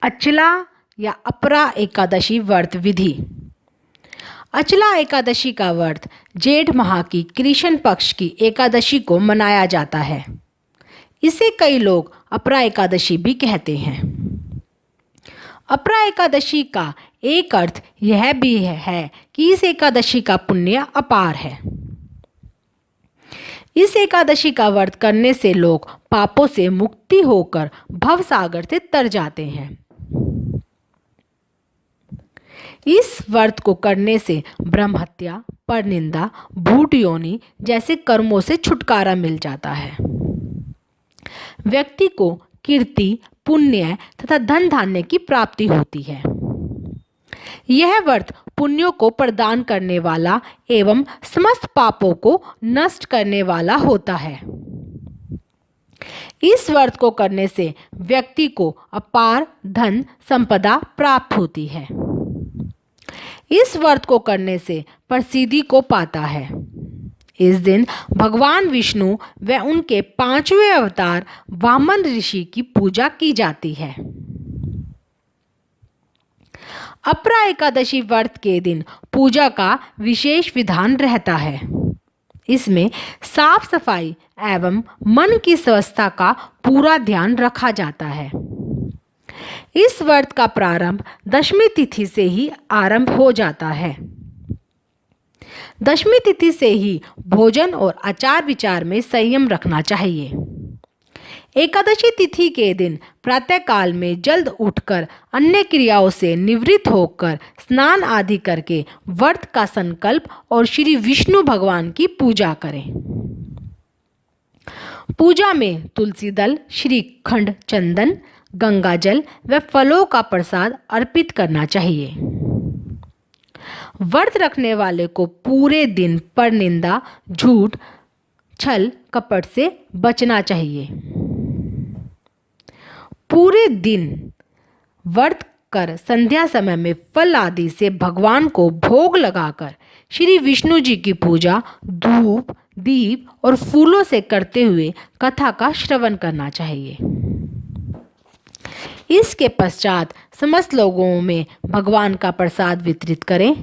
अचला या अपरा एकादशी व्रत विधि। अचला एकादशी का व्रत जेठ माह की कृष्ण पक्ष की एकादशी को मनाया जाता है। इसे कई लोग अपरा एकादशी भी कहते हैं। अपरा एकादशी का एक अर्थ यह भी है कि इस एकादशी का पुण्य अपार है। इस एकादशी का व्रत करने से लोग पापों से मुक्ति होकर भव सागर से तर जाते हैं। इस व्रत को करने से ब्रह्म हत्या, परनिंदा, भूत योनि जैसे कर्मों से छुटकारा मिल जाता है। व्यक्ति को कीर्ति, पुण्य तथा धन धान्य की प्राप्ति होती है। यह व्रत पुण्यों को प्रदान करने वाला एवं समस्त पापों को नष्ट करने वाला होता है। इस व्रत को करने से व्यक्ति को अपार धन संपदा प्राप्त होती है। इस व्रत को करने से प्रसिद्धि को पाता है। इस दिन भगवान विष्णु व उनके 5वें अवतार वामन ऋषि की पूजा की जाती है। अपरा एकादशी व्रत के दिन पूजा का विशेष विधान रहता है। इसमें साफ सफाई एवं मन की स्वस्थता का पूरा ध्यान रखा जाता है। इस व्रत का प्रारंभ दशमी तिथि से ही आरंभ हो जाता है। दशमी तिथि से ही भोजन और आचार विचार में संयम रखना चाहिए। एकादशी तिथि के दिन प्रातः काल में जल्द उठकर अन्य क्रियाओं से निवृत्त होकर स्नान आदि करके व्रत का संकल्प और श्री विष्णु भगवान की पूजा करें। पूजा में तुलसी दल, श्रीखंड, चंदन, गंगा जल व फलों का प्रसाद अर्पित करना चाहिए। व्रत रखने वाले को पूरे दिन परनिंदा, झूठ, छल, कपट से बचना चाहिए। पूरे दिन व्रत कर संध्या समय में फल आदि से भगवान को भोग लगाकर श्री विष्णु जी की पूजा धूप, दीप और फूलों से करते हुए कथा का श्रवण करना चाहिए। इसके पश्चात समस्त लोगों में भगवान का प्रसाद वितरित करें।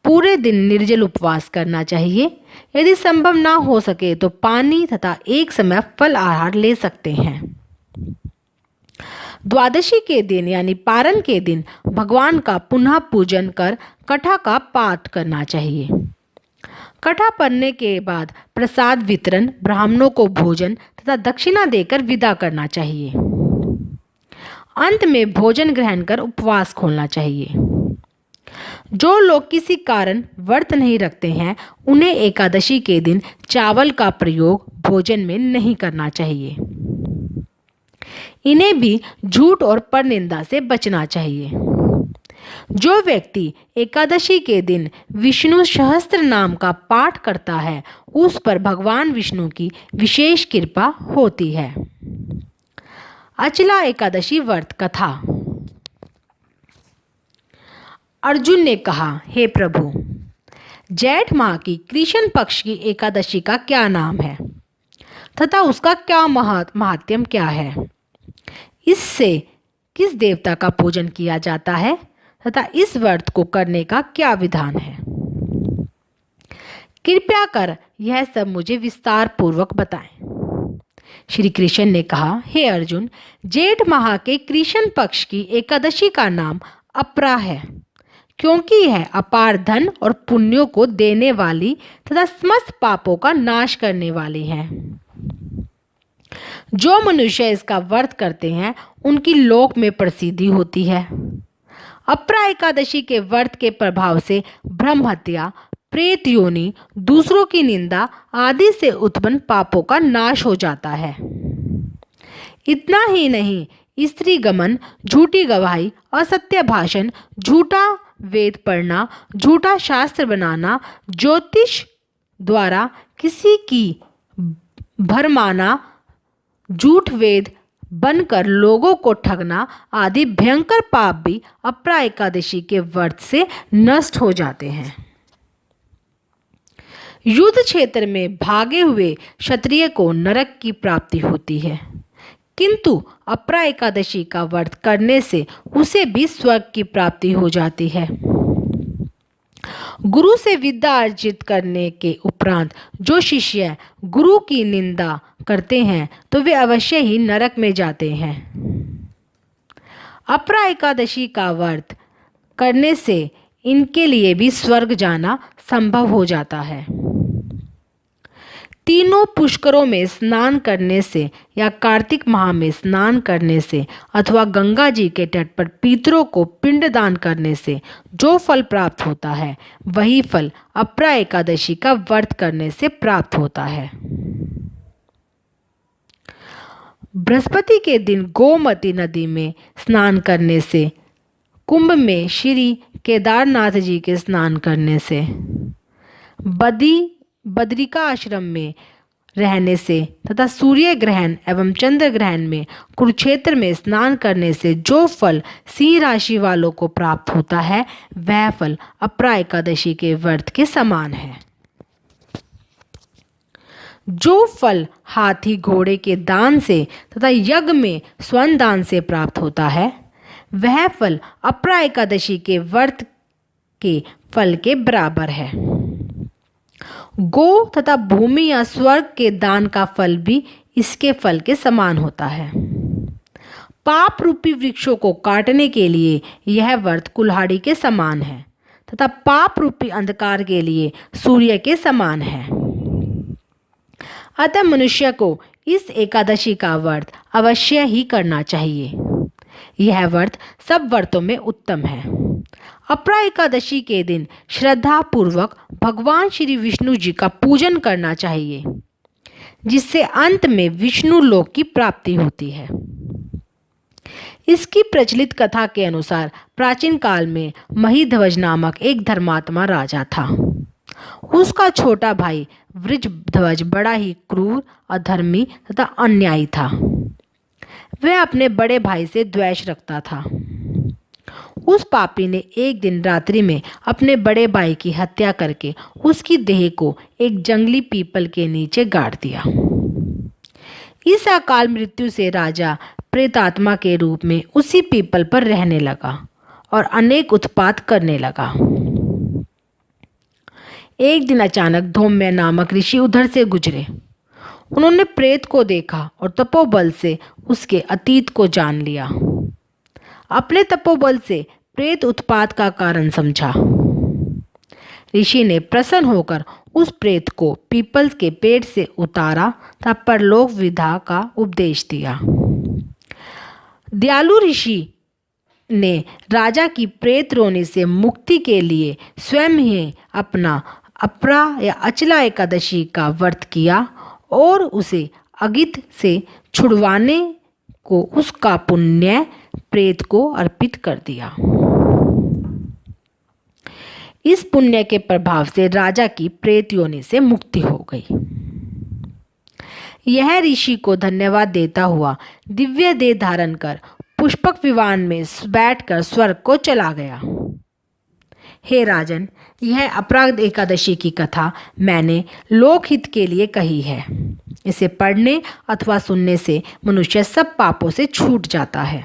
पूरे दिन निर्जल उपवास करना चाहिए। यदि संभव ना हो सके तो पानी तथा एक समय फल आहार ले सकते हैं। द्वादशी के दिन यानी पारण के दिन भगवान का पुनः पूजन कर कथा का पाठ करना चाहिए। कथा पढ़ने के बाद प्रसाद वितरण, ब्राह्मणों को भोजन तथा दक्षिणा देकर विदा करना चाहिए। अंत में भोजन ग्रहण कर उपवास खोलना चाहिए। जो लोग किसी कारण व्रत नहीं रखते हैं उन्हें एकादशी के दिन चावल का प्रयोग भोजन में नहीं करना चाहिए। इन्हें भी झूठ और परनिंदा से बचना चाहिए। जो व्यक्ति एकादशी के दिन विष्णु सहस्त्र नाम का पाठ करता है उस पर भगवान विष्णु की विशेष कृपा होती है। अचला एकादशी व्रत कथा। अर्जुन ने कहा, हे प्रभु, जेठ माह की कृष्ण पक्ष की एकादशी का क्या नाम है तथा उसका क्या महात्म्य क्या है? इससे किस देवता का पूजन किया जाता है तथा इस व्रत को करने का क्या विधान है? कृपया कर यह सब मुझे विस्तार पूर्वक बताएं। श्री कृष्ण ने कहा, हे अर्जुन, जेठ माह के कृष्ण पक्ष की एकादशी का नाम अपरा है, क्योंकि यह अपार धन और पुण्यों को देने वाली तथा समस्त पापों का नाश करने वाली है। जो मनुष्य इसका व्रत करते हैं उनकी लोक में प्रसिद्धि होती है। अपरा एकादशी के व्रत के प्रभाव से ब्रह्म हत्या, प्रेत योनि, दूसरों की निंदा आदि से उत्पन्न पापों का नाश हो जाता है। इतना ही नहीं, स्त्री गमन, झूठी गवाही, असत्य भाषण, झूठा वेद पढ़ना, झूठा शास्त्र बनाना, ज्योतिष द्वारा किसी की भरमाना, झूठ वेद बनकर लोगों को ठगना आदि भयंकर पाप भी अपरा एकादशी के व्रत से नष्ट हो जाते हैं। युद्ध क्षेत्र में भागे हुए क्षत्रिय को नरक की प्राप्ति होती है, किंतु अपरा एकादशी का व्रत करने से उसे भी स्वर्ग की प्राप्ति हो जाती है। गुरु से विद्या अर्जित करने के उपरांत जो शिष्य गुरु की निंदा करते हैं तो वे अवश्य ही नरक में जाते हैं। अपरा एकादशी का व्रत करने से इनके लिए भी स्वर्ग जाना संभव हो जाता है। तीनों पुष्करों में स्नान करने से या कार्तिक माह में स्नान करने से अथवा गंगा जी के तट पर पितरों को पिंडदान करने से जो फल प्राप्त होता है वही फल अपरा एकादशी का व्रत करने से प्राप्त होता है। बृहस्पति के दिन गोमती नदी में स्नान करने से, कुंभ में श्री केदारनाथ जी के स्नान करने से, बद्रिका आश्रम में रहने से तथा सूर्य ग्रहण एवं चंद्र ग्रहण में कुरुक्षेत्र में स्नान करने से जो फल सिंह राशि वालों को प्राप्त होता है वह फल अपरा एकादशी के व्रत के समान है। जो फल हाथी घोड़े के दान से तथा यज्ञ में स्वर्ण दान से प्राप्त होता है वह फल अपरा एकादशी के व्रत के फल के बराबर है। गो तथा भूमि या स्वर्ग के दान का फल भी इसके फल के समान होता है। पाप रूपी वृक्षों को काटने के लिए यह व्रत कुल्हाड़ी के समान है तथा पाप रूपी अंधकार के लिए सूर्य के समान है। अतः मनुष्य को इस एकादशी का व्रत अवश्य ही करना चाहिए। यह व्रत सब व्रतों में उत्तम है। अपरा एकादशी के दिन श्रद्धा पूर्वक भगवान श्री विष्णु जी का पूजन करना चाहिए, जिससे अंत में विष्णु लोक की प्राप्ति होती है। इसकी प्रचलित कथा के अनुसार प्राचीन काल में महिध्वज नामक एक धर्मात्मा राजा था। उसका छोटा भाई वृषध्वज बड़ा ही क्रूर, अधर्मी तथा अन्यायी था। वह अपने बड़े भाई से द्वेष रखता था। उस पापी ने एक दिन रात्रि में अपने बड़े भाई की हत्या करके उसकी देह को एक जंगली पीपल के नीचे गाड़ दिया। इस अकाल मृत्यु से राजा प्रेतात्मा के रूप में उसी पीपल पर रहने लगा और अनेक उत्पात करने लगा। एक दिन अचानक धौम्य नामक ऋषि उधर से गुजरे। उन्होंने प्रेत को देखा और तपोबल से उसके अतीत को जान लिया। अपने तपोबल से प्रेत उत्पात का कारण समझा। ऋषि ने प्रसन्न होकर उस प्रेत को पीपल के पेड़ से उतारा तथा परलोक विद्या का उपदेश दिया। दयालु ऋषि ने राजा की प्रेत रोने से मुक्ति के लिए स्वयं ही अपना अपरा या अचला एकादशी का व्रत किया और उसे अगित से छुड़वाने को उसका पुण्य प्रेत को अर्पित कर दिया। इस पुण्य के प्रभाव से राजा की प्रेत योनि से मुक्ति हो गई। यह ऋषि को धन्यवाद देता हुआ दिव्य देह धारण कर पुष्पक विमान में बैठकर स्वर्ग को चला गया। हे राजन, यह अपराध एकादशी की कथा मैंने लोकहित के लिए कही है। इसे पढ़ने अथवा सुनने से मनुष्य सब पापों से छूट जाता है।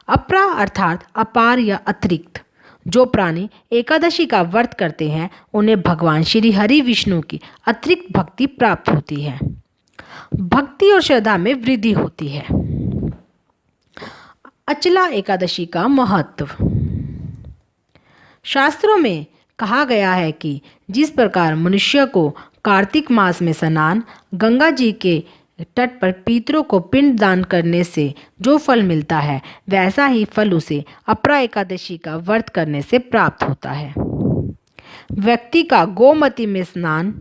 अपरा अर्थात अपार या अतिरिक्त। जो प्राणी एकादशी का व्रत करते हैं उन्हें भगवान श्री हरि विष्णु की अतिरिक्त भक्ति प्राप्त होती है। भक्ति और श्रद्धा में वृद्धि होती है। अचला एकादशी का महत्व। शास्त्रों में कहा गया है कि जिस प्रकार मनुष्य को कार्तिक मास में स्नान, गंगा जी के तट पर पितरों को पिंड दान करने से जो फल मिलता है वैसा ही फल उसे अपरा एकादशी का व्रत करने से प्राप्त होता है। व्यक्ति का गोमती में स्नान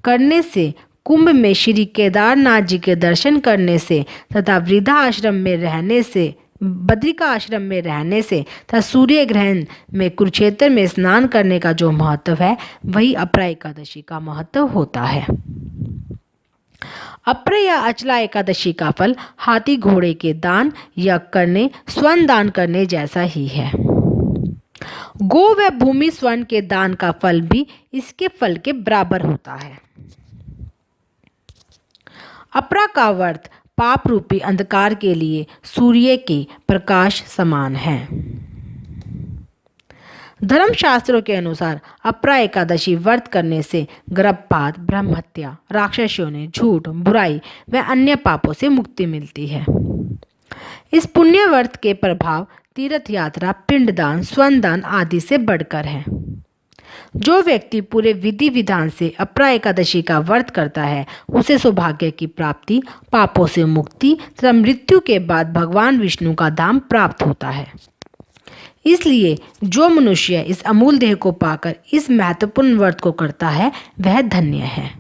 करने से, कुंभ में श्री केदारनाथ जी के दर्शन करने से तथा वृद्धा आश्रम में रहने से, बद्रिका आश्रम में रहने से तथा सूर्य ग्रहण में कुरुक्षेत्र में स्नान करने का जो महत्व है वही अपरा एकादशी का महत्व होता है। अपरा या अचला एकादशी का फल हाथी घोड़े के दान, यज्ञ करने, स्वर्ण दान करने जैसा ही है। गो व भूमि स्वर्ण के दान का फल भी इसके फल के बराबर होता है। अपरा का व्रत पाप रूपी अंधकार के लिए सूर्य के प्रकाश समान है। धर्मशास्त्रों के अनुसार अपरा एकादशी व्रत करने से गर्भपात, ब्रह्महत्या, राक्षस योनि, झूठ, बुराई व अन्य पापों से मुक्ति मिलती है। इस पुण्य व्रत के प्रभाव तीर्थ यात्रा, पिंडदान, स्वनदान आदि से बढ़कर है। जो व्यक्ति पूरे विधि विधान से अपरा एकादशी का व्रत करता है उसे सौभाग्य की प्राप्ति, पापों से मुक्ति तथा मृत्यु के बाद भगवान विष्णु का धाम प्राप्त होता है। इसलिए जो मनुष्य इस अमूल देह को पाकर इस महत्वपूर्ण व्रत को करता है वह धन्य है।